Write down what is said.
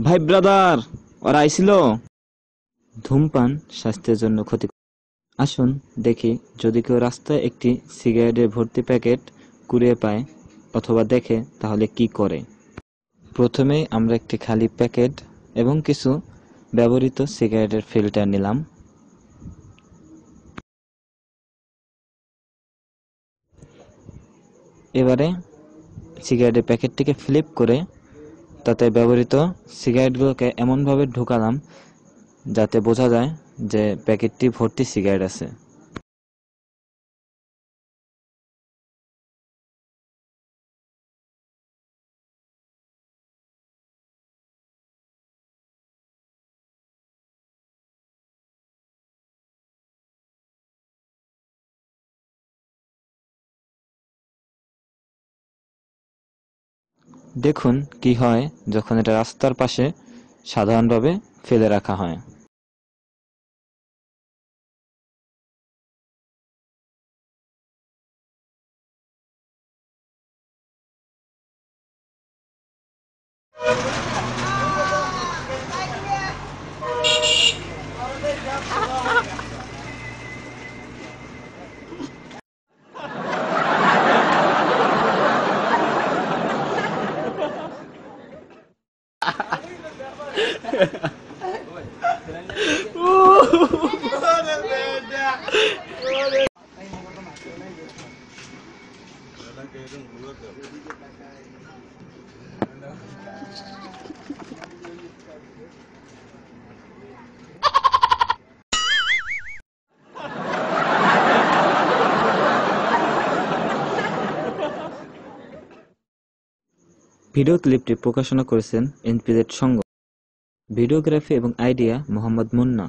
ভাই ব্রাদার, ওরা আইছিল। ধূমপান স্বাস্থ্যের জন্য ক্ষতিকর। আসুন দেখি, যদি কেউ রাস্তায় একটি সিগারেটের ভর্তি প্যাকেট কুড়িয়ে পায় অথবা দেখে, তাহলে কি করে। প্রথমেই আমরা একটি খালি প্যাকেট এবং কিছু ব্যবহৃত সিগারেটের ফিল্টার নিলাম। এবারে সিগারেটের প্যাকেটটিকে ফ্লিপ করে তাতে ব্যবহৃত সিগারেটগুলোকে এমনভাবে ঢুকালাম যাতে বোঝা যায় যে প্যাকেটটি ভর্তি সিগারেট আছে। দেখুন কি হয় যখন এটা রাস্তার পাশে সাধারণভাবে ফেলে রাখা হয়। ভিডিও ক্লিপটি প্রকাশনা করেছেন এনপিজেড সংঘ। ভিডিওগ্রাফি এবং আইডিয়া মোহাম্মদ মুন্না।